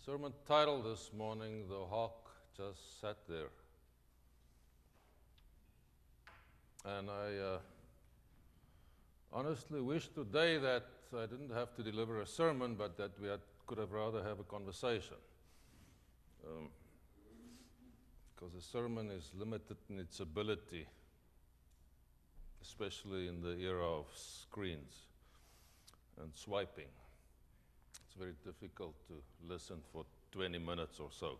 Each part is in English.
Sermon title this morning, The Hawk Just Sat There. And I honestly wish today that I didn't have to deliver a sermon, but that we could have rather have a conversation. Because a sermon is limited in its ability, especially in the era of screens and swiping. It's very difficult to listen for 20 minutes or so.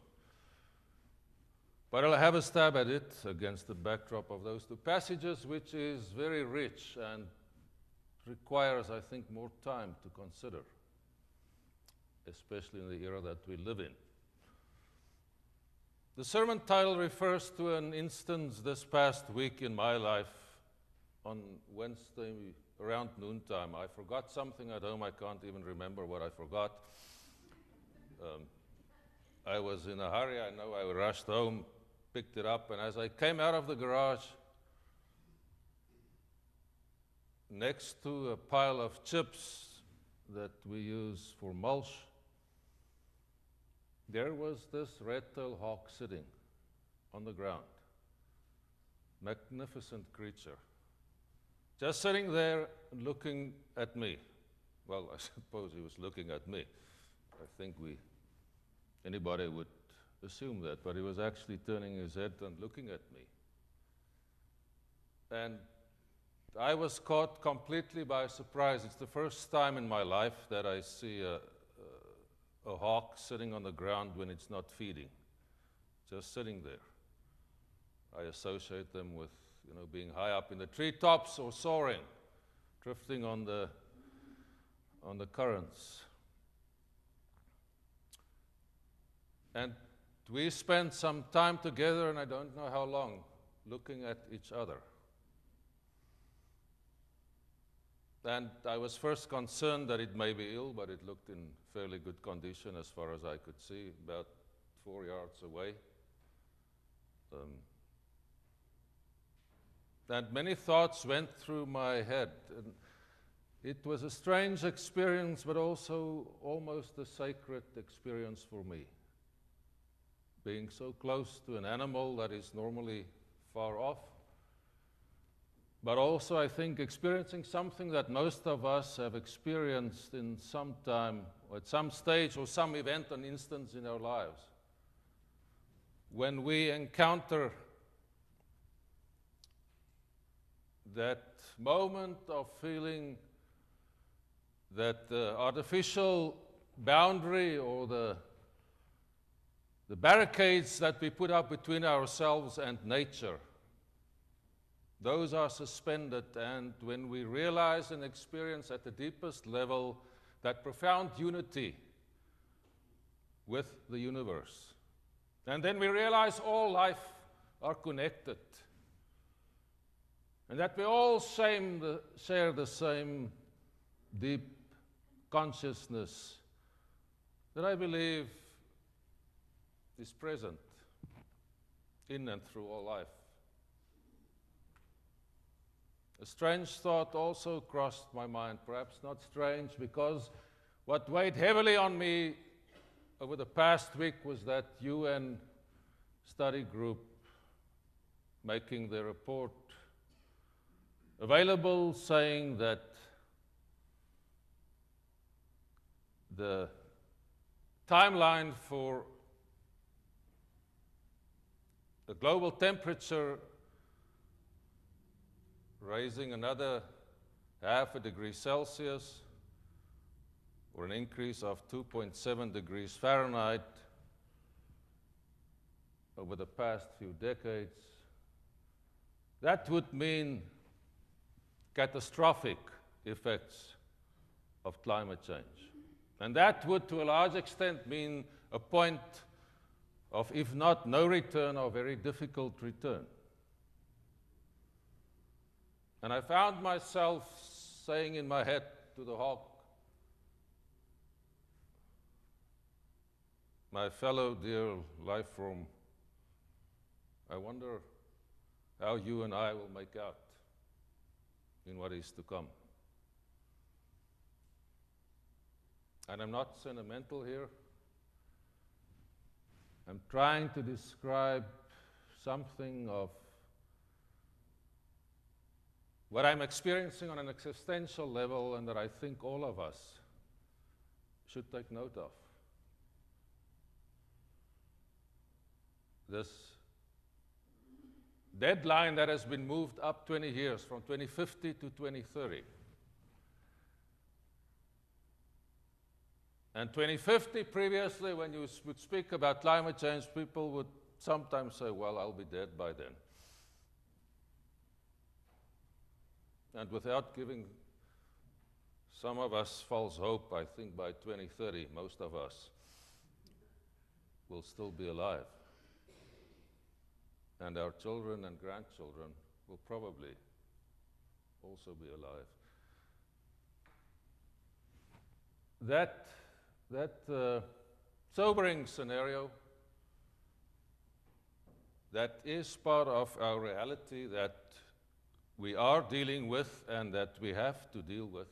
But I'll have a stab at it against the backdrop of those two passages, which is very rich and requires, I think, more time to consider, especially in the era that we live in. The sermon title refers to an instance this past week in my life. On Wednesday, around noontime, I forgot something at home. I can't even remember what I forgot. I was in a hurry. I know I rushed home, picked it up, and as I came out of the garage, next to a pile of chips that we use for mulch, there was this red-tailed hawk sitting on the ground. Magnificent creature. Just sitting there and looking at me. Well, I suppose he was looking at me. I think anybody would assume that, but he was actually turning his head and looking at me. And I was caught completely by surprise. It's the first time in my life that I see a hawk sitting on the ground when it's not feeding, just sitting there. I associate them with being high up in the treetops or soaring, drifting on the currents. And we spent some time together, and I don't know how long, looking at each other. And I was first concerned that it may be ill, but it looked in fairly good condition as far as I could see, about 4 yards away. And many thoughts went through my head. And it was a strange experience, but also almost a sacred experience for me. Being so close to an animal that is normally far off, but also, I think, experiencing something that most of us have experienced in some time, or at some stage, or some event, an instance in our lives. When we encounter that moment of feeling that the artificial boundary or the barricades that we put up between ourselves and nature, those are suspended, and when we realize and experience at the deepest level that profound unity with the universe, and then we realize all life are connected, and that we all share the same deep consciousness that I believe is present in and through all life. A strange thought also crossed my mind, perhaps not strange, because what weighed heavily on me over the past week was that UN study group making their report available, saying that the timeline for the global temperature raising another 0.5 degrees Celsius, or an increase of 2.7 degrees Fahrenheit over the past few decades, that would mean catastrophic effects of climate change. And that would, to a large extent, mean a point of, if not no return, or very difficult return. And I found myself saying in my head to the hawk, my fellow dear life form, I wonder how you and I will make out in what is to come. And I'm not sentimental here. I'm trying to describe something of what I'm experiencing on an existential level and that I think all of us should take note of. This deadline that has been moved up 20 years, from 2050 to 2030. And 2050, previously, when you would speak about climate change, people would sometimes say, well, I'll be dead by then. And without giving some of us false hope, I think by 2030, most of us will still be alive. And our children and grandchildren will probably also be alive. That sobering scenario, that is part of our reality that we are dealing with and that we have to deal with,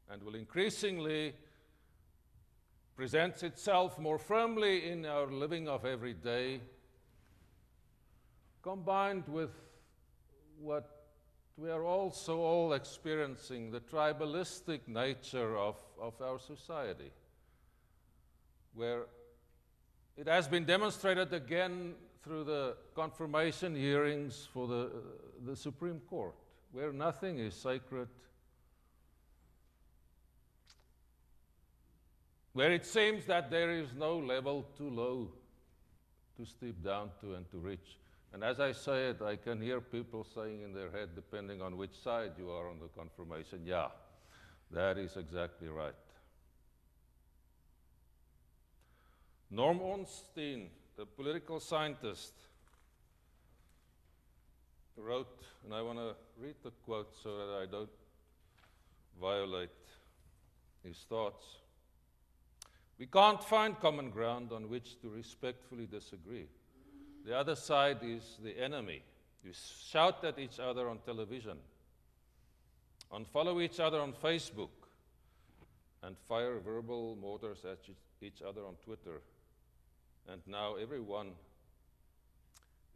and will increasingly present itself more firmly in our living of every day, combined with what we are also all experiencing, the tribalistic nature of our society, where it has been demonstrated again through the confirmation hearings for the Supreme Court, where nothing is sacred, where it seems that there is no level too low to stoop down to and to reach. And as I say it, I can hear people saying in their head, depending on which side you are on the confirmation, yeah, that is exactly right. Norm Ornstein, the political scientist, wrote, and I want to read the quote so that I don't violate his thoughts. We can't find common ground on which to respectfully disagree. The other side is the enemy. You shout at each other on television, unfollow each other on Facebook, and fire verbal mortars at each other on Twitter. And now everyone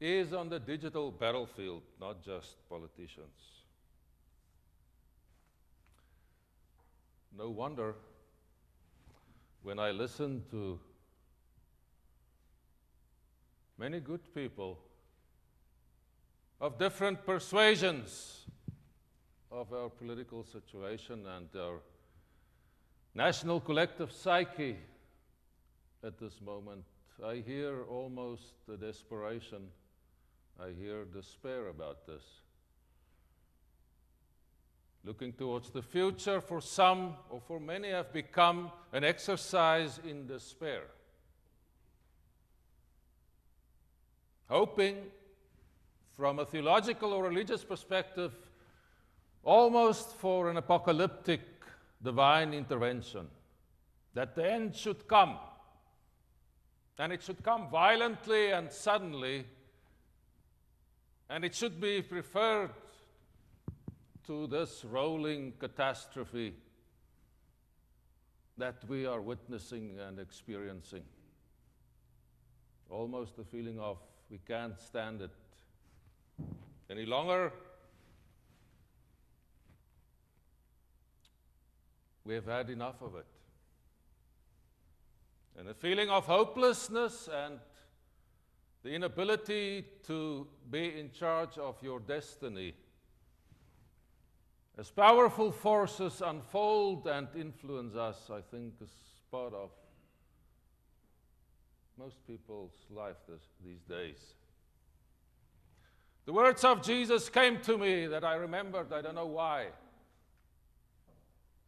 is on the digital battlefield, not just politicians. No wonder when I listen to many good people of different persuasions of our political situation and our national collective psyche at this moment, I hear almost a desperation. I hear despair about this. Looking towards the future for some, or for many, have become an exercise in despair. Hoping, from a theological or religious perspective, almost for an apocalyptic divine intervention, that the end should come, and it should come violently and suddenly, and it should be preferred to this rolling catastrophe that we are witnessing and experiencing. Almost a feeling of we can't stand it any longer. We have had enough of it. And a feeling of hopelessness and the inability to be in charge of your destiny. As powerful forces unfold and influence us, I think is part of most people's life these days. The words of Jesus came to me that I remembered, I don't know why.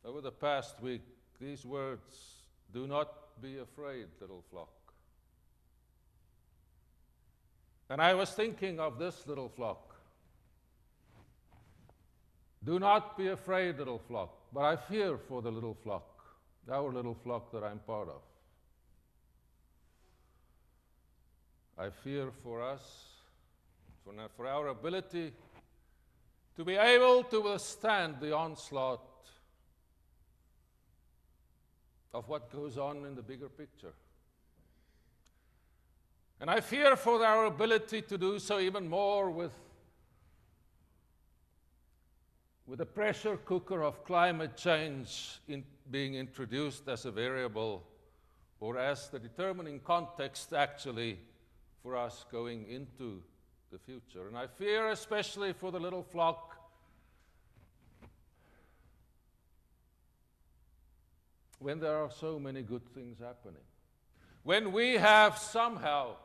Over the past week, these words, "Do not be afraid, little flock." And I was thinking of this little flock. Do not be afraid, little flock, but I fear for the little flock, our little flock that I'm part of. I fear for us, for our ability to be able to withstand the onslaught of what goes on in the bigger picture. And I fear for our ability to do so even more with the pressure cooker of climate change being introduced as a variable or as the determining context actually for us going into the future. And I fear especially for the little flock when there are so many good things happening. When we have somehow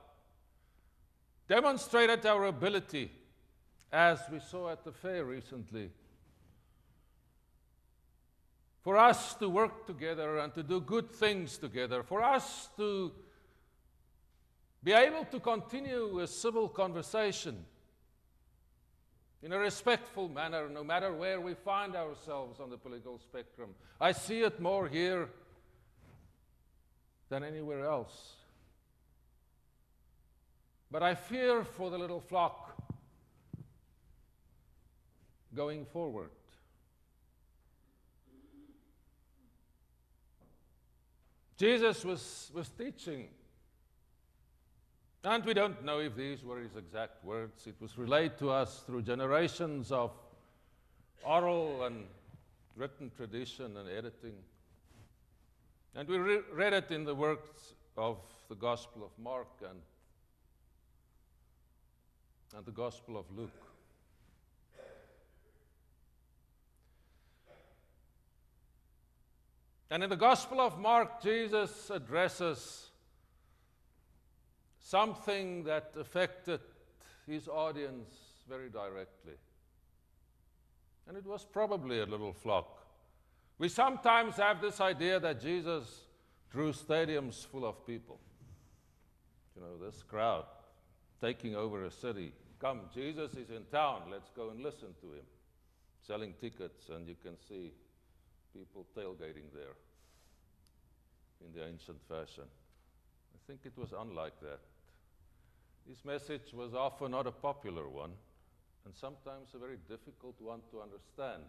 demonstrated our ability, as we saw at the fair recently, for us to work together and to do good things together, for us to be able to continue a civil conversation in a respectful manner, no matter where we find ourselves on the political spectrum. I see it more here than anywhere else. But I fear for the little flock going forward. Jesus was teaching, and we don't know if these were his exact words. It was relayed to us through generations of oral and written tradition and editing. And we read it in the works of the Gospel of Mark and the Gospel of Luke. And in the Gospel of Mark, Jesus addresses something that affected his audience very directly. And it was probably a little flock. We sometimes have this idea that Jesus drew stadiums full of people. You know, this crowd taking over a city. Come, Jesus is in town, let's go and listen to him. Selling tickets, and you can see people tailgating there in the ancient fashion. I think it was unlike that. His message was often not a popular one, and sometimes a very difficult one to understand.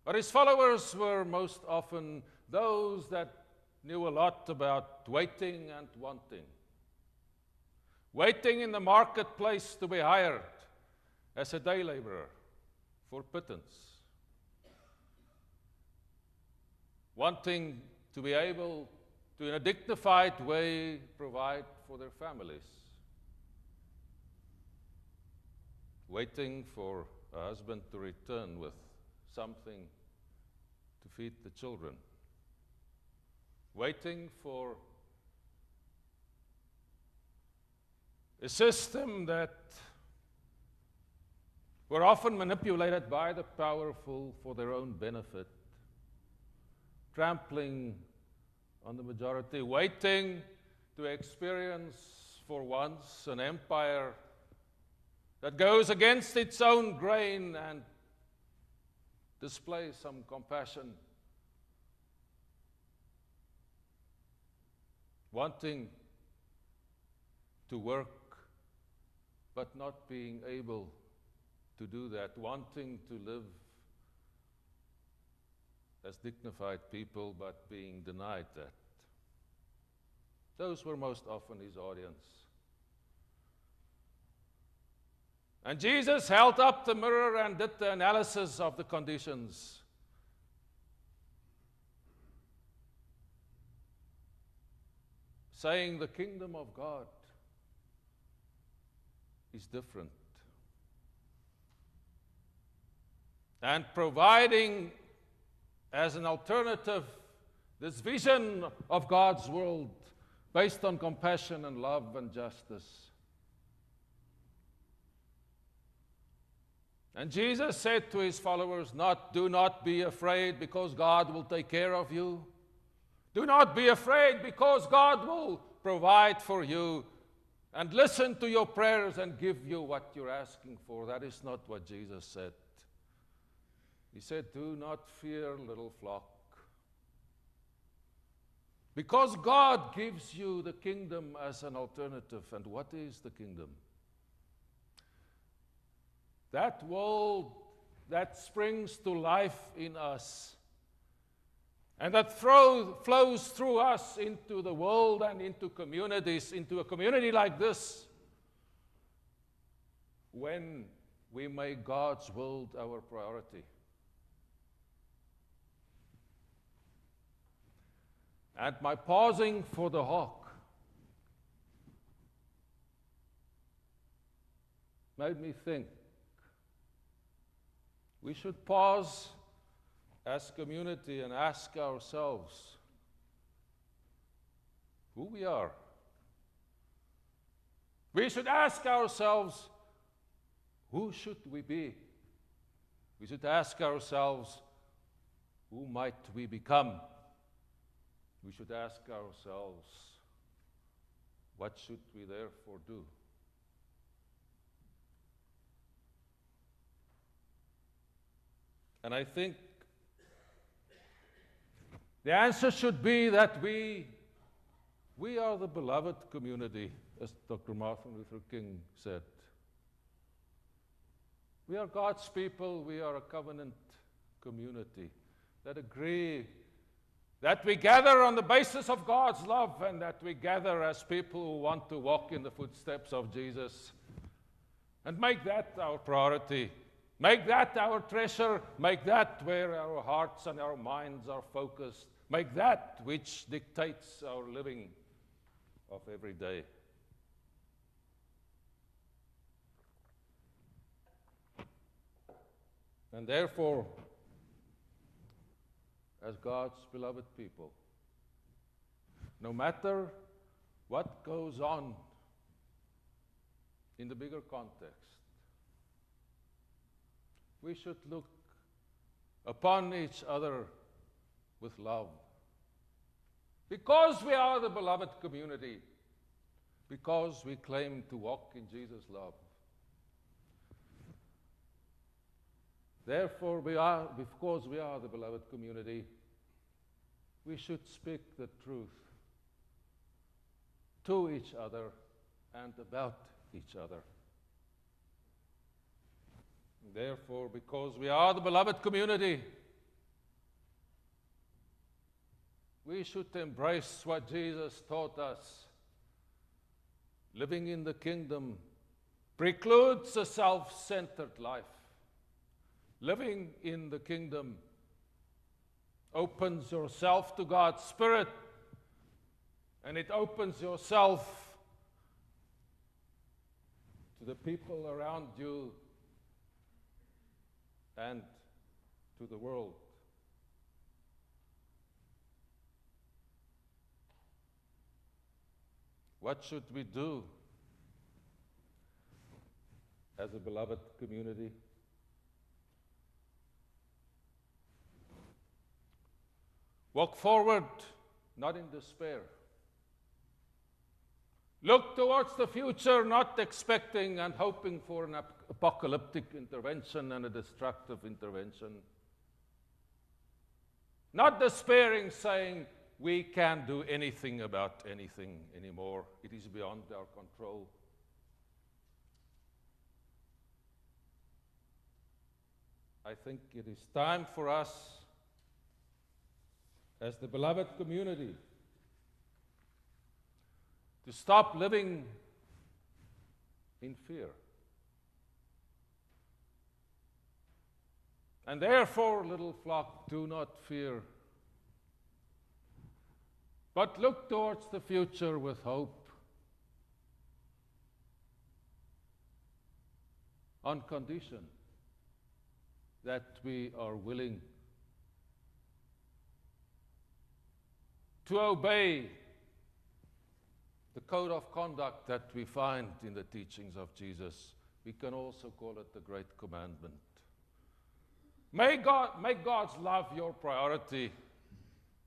But his followers were most often those that knew a lot about waiting and wanting. Waiting in the marketplace to be hired as a day laborer for pittance. Wanting to be able to, in a dignified way, provide for their families. Waiting for a husband to return with something to feed the children. Waiting for a system that were often manipulated by the powerful for their own benefit, trampling on the majority, waiting to experience for once an empire that goes against its own grain and displays some compassion, wanting to work but not being able to do that, wanting to live as dignified people but being denied that. Those were most often his audience. And Jesus held up the mirror and did the analysis of the conditions. Saying the kingdom of God is different. And providing as an alternative this vision of God's world based on compassion and love and justice. And Jesus said to his followers, do not be afraid because God will take care of you. Do not be afraid because God will provide for you and listen to your prayers and give you what you're asking for. That is not what Jesus said. He said, do not fear, little flock. Because God gives you the kingdom as an alternative. And what is the kingdom? That world that springs to life in us and that flows through us into the world and into communities, into a community like this, when we make God's will our priority. And my pausing for the hawk made me think we should pause as community and ask ourselves who we are. We should ask ourselves, who should we be? We should ask ourselves, who might we become? We should ask ourselves, what should we therefore do? And I think the answer should be that we are the beloved community, as Dr. Martin Luther King said. We are God's people, we are a covenant community that agree that we gather on the basis of God's love, and that we gather as people who want to walk in the footsteps of Jesus, and make that our priority. Make that our treasure. Make that where our hearts and our minds are focused. Make that which dictates our living of every day. And therefore, as God's beloved people, no matter what goes on in the bigger context, we should look upon each other with love. Because we are the beloved community, because we claim to walk in Jesus' love. Therefore, because we are the beloved community, we should speak the truth to each other and about each other. Therefore, because we are the beloved community, we should embrace what Jesus taught us. Living in the kingdom precludes a self-centered life. Living in the kingdom opens yourself to God's Spirit, and it opens yourself to the people around you and to the world. What should we do as a beloved community? Walk forward, not in despair. Look towards the future, not expecting and hoping for an apocalyptic intervention and a destructive intervention. Not despairing, saying, we can't do anything about anything anymore. It is beyond our control. I think it is time for us, as the beloved community, to stop living in fear. And therefore, little flock, do not fear, but look towards the future with hope, on condition that we are willing to obey the code of conduct that we find in the teachings of Jesus. We can also call it the Great Commandment. Make God's love your priority,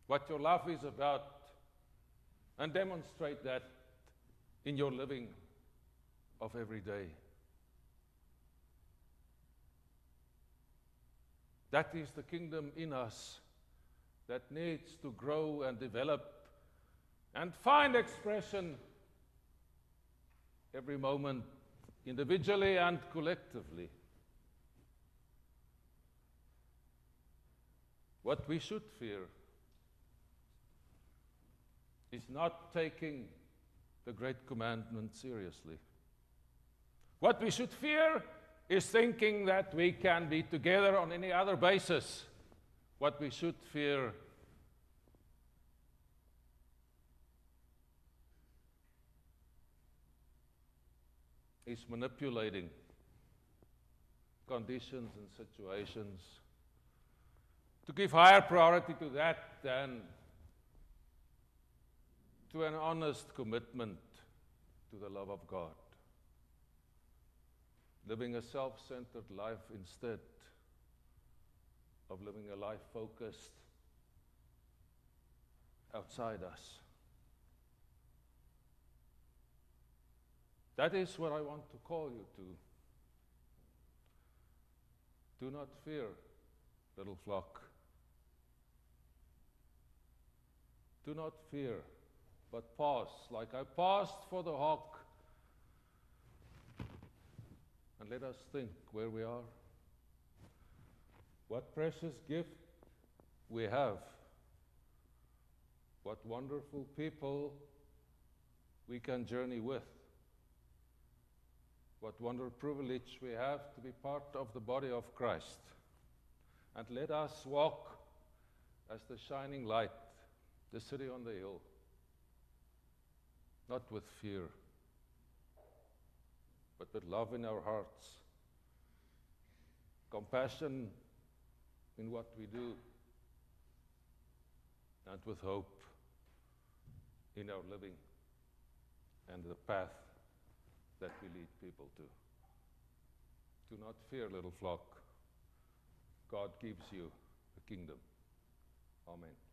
what your love is about, and demonstrate that in your living of every day. That is the kingdom in us that needs to grow and develop and find expression every moment, individually and collectively. What we should fear is not taking the great commandment seriously. What we should fear is thinking that we can be together on any other basis. What we should fear is manipulating conditions and situations to give higher priority to that than to an honest commitment to the love of God. Living a self-centered life instead of living a life focused outside us. That is what I want to call you to. Do not fear, little flock. Do not fear, but pause, like I paused for the hawk. And let us think where we are. What precious gift we have. What wonderful people we can journey with. What wonderful privilege we have to be part of the body of Christ. And let us walk as the shining light, the city on the hill, not with fear, but with love in our hearts, compassion in what we do, and with hope in our living and the path that we lead people to. Do not fear, little flock. God gives you a kingdom. Amen.